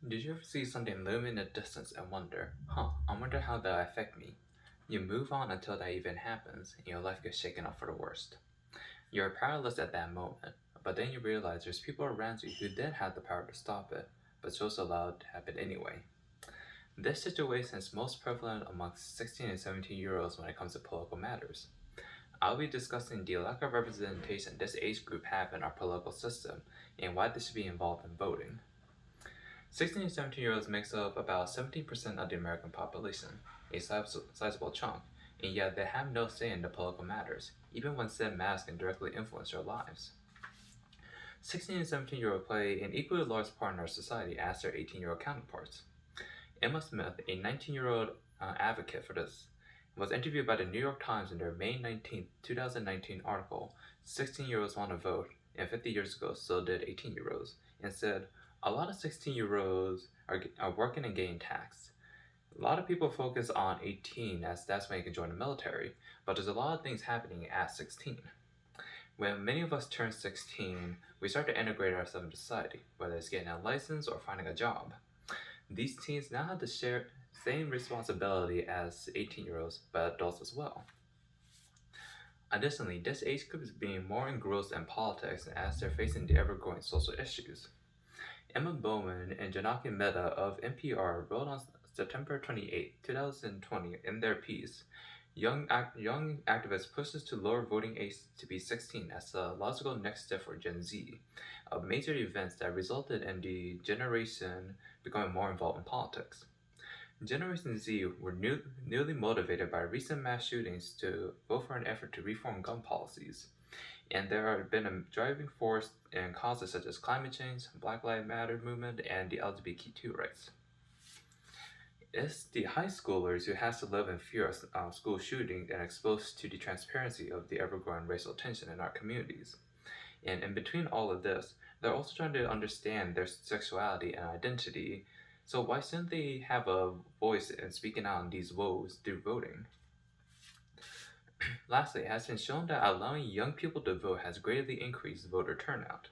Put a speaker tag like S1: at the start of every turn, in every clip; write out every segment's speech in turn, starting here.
S1: Did you ever see something loom in the distance and wonder, I wonder how that'll affect me? You move on until that event happens, and your life gets shaken up for the worst. You're powerless at that moment, but then you realize there's people around you who did have the power to stop it, but chose to allow it to happen anyway. This situation is most prevalent amongst 16 and 17-year-olds when it comes to political matters. I'll be discussing the lack of representation this age group have in our political system and why they should be involved in voting. 16 to 17-year-olds makes up about 17% of the American population, a sizable chunk, and yet they have no say in the political matters, even when said matters can directly influence their lives. 16 and 17-year-olds play an equally large part in our society as their 18-year-old counterparts. Emma Smith, a 19-year-old advocate for this, was interviewed by the New York Times in their May 19, 2019 article, 16-year-olds Want to Vote, and 50 years ago so did 18-year-olds, and said, a lot of 16-year-olds are working and getting taxed. A lot of people focus on 18 as that's when you can join the military, but there's a lot of things happening at 16. When many of us turn 16, we start to integrate ourselves into society, whether it's getting a license or finding a job. These teens now have to share same responsibility as 18-year-olds, but adults as well. Additionally, this age group is being more engrossed in politics as they're facing the ever-growing social issues. Emma Bowman and Janaki Mehta of NPR wrote on September 28, 2020 in their piece, Young activist pushes to lower voting age to be 16 as the logical next step for Gen Z, of major events that resulted in the generation becoming more involved in politics. Generation Z were newly motivated by recent mass shootings to vote for an effort to reform gun policies, and there have been a driving force in causes such as climate change, Black Lives Matter movement, and the LGBTQ rights. It's the high schoolers who has to live in fear of school shootings and exposed to the transparency of the ever-growing racial tension in our communities. And in between all of this, they're also trying to understand their sexuality and identity. So why shouldn't they have a voice in speaking out on these woes through voting? Lastly, it has been shown that allowing young people to vote has greatly increased voter turnout.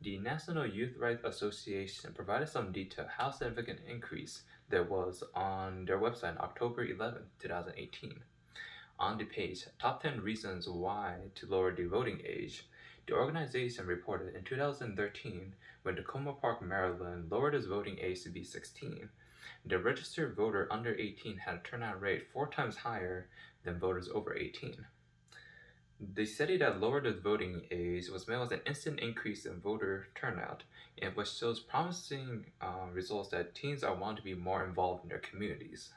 S1: The National Youth Rights Association provided some detail how significant increase there was on their website on October 11, 2018. On the page, Top 10 Reasons Why to Lower the Voting Age, the organization reported in 2013 when Tacoma Park, Maryland lowered its voting age to be 16, the registered voter under 18 had a turnout rate 4 times higher than voters over 18. The study that lowered the voting age was met with an instant increase in voter turnout, and which shows promising results that teens are wanting to be more involved in their communities.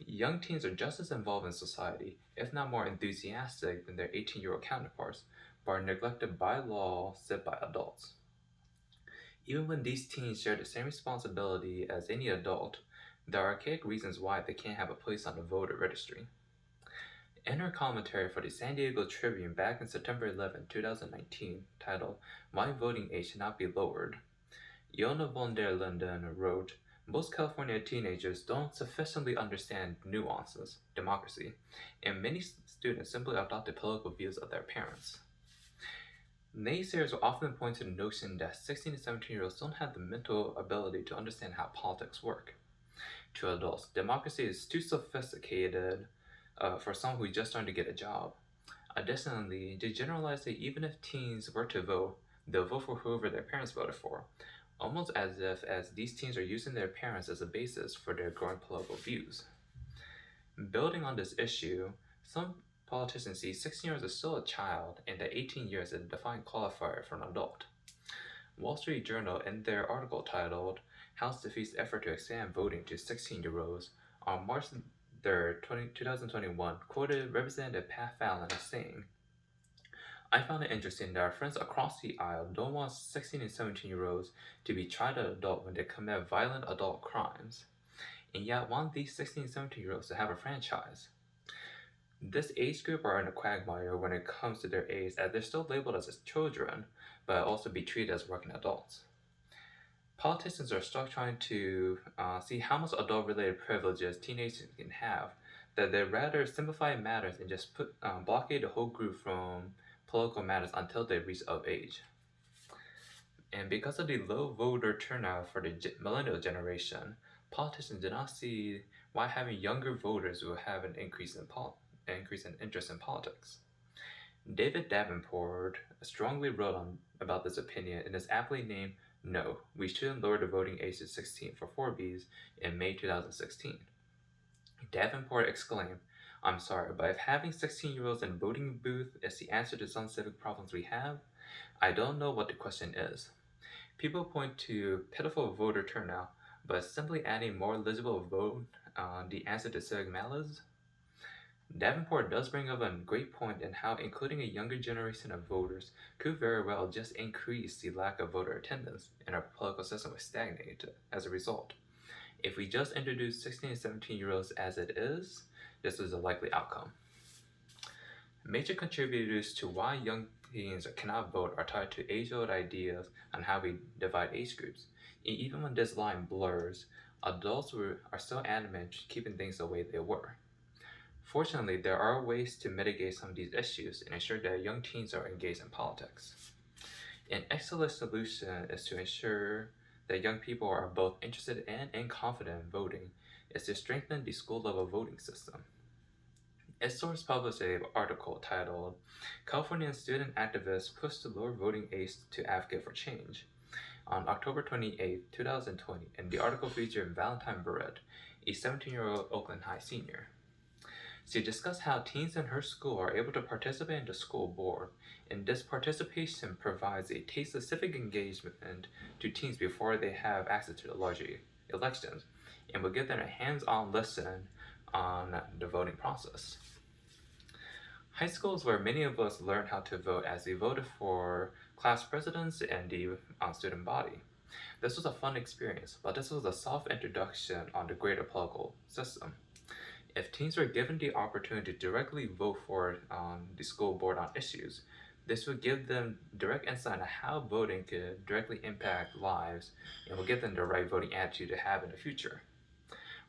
S1: Young teens are just as involved in society, if not more enthusiastic than their 18-year-old counterparts, but are neglected by law set by adults. Even when these teens share the same responsibility as any adult, there are archaic reasons why they can't have a place on the voter registry. In her commentary for the San Diego Tribune back in September 11, 2019, titled Why Voting Age Should Not Be Lowered, Yona von der Linden wrote, most California teenagers don't sufficiently understand nuances, democracy, and many students simply adopt the political views of their parents. Naysayers will often point to the notion that 16 to 17-year-olds don't have the mental ability to understand how politics work. To adults, democracy is too sophisticated for someone who's just starting to get a job. Additionally, they generalize that even if teens were to vote, they'll vote for whoever their parents voted for, almost as if these teens are using their parents as a basis for their growing political views. Building on this issue, some politicians see 16 years as still a child and that 18 years is a defined qualifier for an adult. Wall Street Journal, in their article titled House Defeats Effort to Expand Voting to 16-year-olds, on March 3, 2021, quoted Representative Pat Fallon as saying, I found it interesting that our friends across the aisle don't want 16 and 17-year-olds to be tried as adult when they commit violent adult crimes, and yet want these 16 and 17-year-olds to have a franchise. This age group are in a quagmire when it comes to their age, as they're still labeled as children, but also be treated as working adults. Politicians are stuck trying to see how much adult-related privileges teenagers can have, that they'd rather simplify matters and just blockade the whole group from political matters until they reach of age. And because of the low voter turnout for the millennial generation, politicians did not see why having younger voters will have an increase in interest in politics. David Davenport strongly wrote about this opinion in his aptly named No, We Shouldn't Lower the Voting Age to 16 for 4Bs in May 2016. Davenport exclaimed, I'm sorry, but if having 16-year-olds in a voting booth is the answer to some civic problems we have, I don't know what the question is. People point to pitiful voter turnout, but simply adding more eligible vote the answer to civic malaise? Davenport does bring up a great point in how including a younger generation of voters could very well just increase the lack of voter attendance, and our political system would stagnate as a result. If we just introduce 16 and 17-year-olds as it is, this is a likely outcome. Major contributors to why young teens cannot vote are tied to age-old ideas on how we divide age groups. And even when this line blurs, adults are still adamant keeping things the way they were. Fortunately, there are ways to mitigate some of these issues and ensure that young teens are engaged in politics. An excellent solution is to ensure that young people are both interested in and confident in voting is to strengthen the school-level voting system. source published an article titled Californian Student Activists Push to Lower Voting Age to Advocate for Change on October 28, 2020, and the article featured Valentine Barrett, a 17-year-old Oakland High senior. She discussed how teens in her school are able to participate in the school board, and this participation provides a taste of civic engagement to teens before they have access to the larger elections, and will give them a hands-on lesson on the voting process. High school is where many of us learned how to vote, as we voted for class presidents and the student body. This was a fun experience, but this was a soft introduction on the greater political system. If teens were given the opportunity to directly vote for the school board on issues, this would give them direct insight on how voting could directly impact lives and will give them the right voting attitude to have in the future.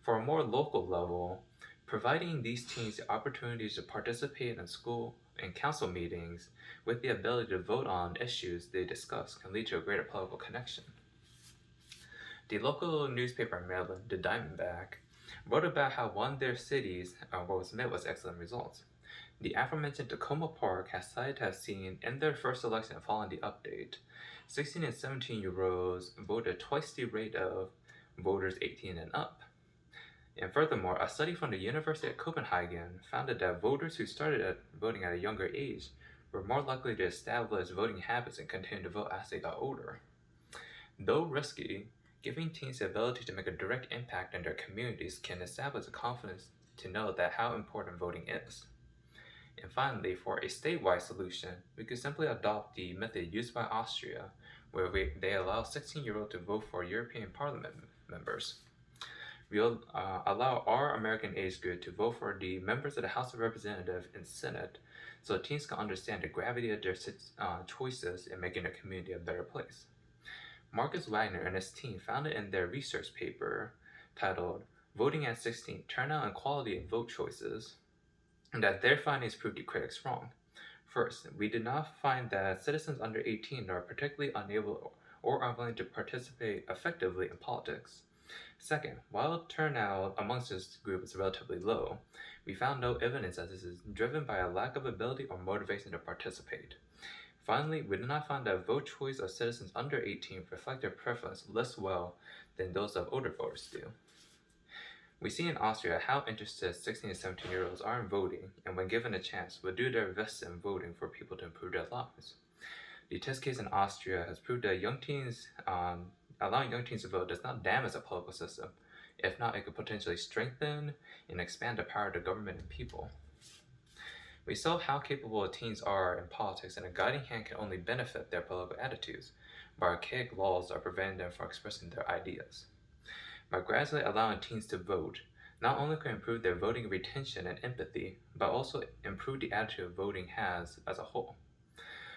S1: For a more local level, providing these teens the opportunities to participate in school and council meetings with the ability to vote on issues they discuss can lead to a greater political connection. The local newspaper in Maryland, the Diamondback, wrote about how one of their cities was met with excellent results. The aforementioned Tacoma Park has cited to have seen in their first election following the update, 16 and 17-year-olds voted twice the rate of voters 18 and up. And furthermore, a study from the University of Copenhagen found that voters who started voting at a younger age were more likely to establish voting habits and continue to vote as they got older. Though risky, giving teens the ability to make a direct impact in their communities can establish a confidence to know that how important voting is. And finally, for a statewide solution, we could simply adopt the method used by Austria, where they allow 16-year-olds to vote for European Parliament members. We'll allow our American age group to vote for the members of the House of Representatives and Senate, so teens can understand the gravity of their choices in making their community a better place. Marcus Wagner and his team found it in their research paper titled Voting at 16, Turnout and Quality of Vote Choices, that their findings proved the critics wrong. First, we did not find that citizens under 18 are particularly unable or unwilling to participate effectively in politics. Second, while turnout amongst this group is relatively low, we found no evidence that this is driven by a lack of ability or motivation to participate. Finally, we did not find that vote choice of citizens under 18 reflect their preference less well than those of older voters do. We see in Austria how interested 16 and 17-year-olds are in voting, and when given a chance, will do their best in voting for people to improve their lives. The test case in Austria has proved that allowing young teens to vote does not damage the political system. If not, it could potentially strengthen and expand the power of the government and people. We saw how capable teens are in politics, and a guiding hand can only benefit their political attitudes, but archaic laws are preventing them from expressing their ideas. By gradually allowing teens to vote, not only can improve their voting retention and empathy, but also improve the attitude voting has as a whole.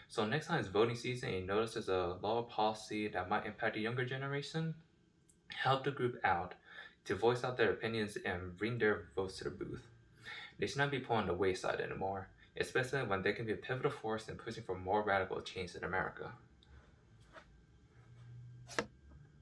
S1: So next time it's voting season and you notice there's a law or policy that might impact the younger generation, help the group out to voice out their opinions and bring their votes to the booth. They should not be put on the wayside anymore, especially when they can be a pivotal force in pushing for more radical change in America.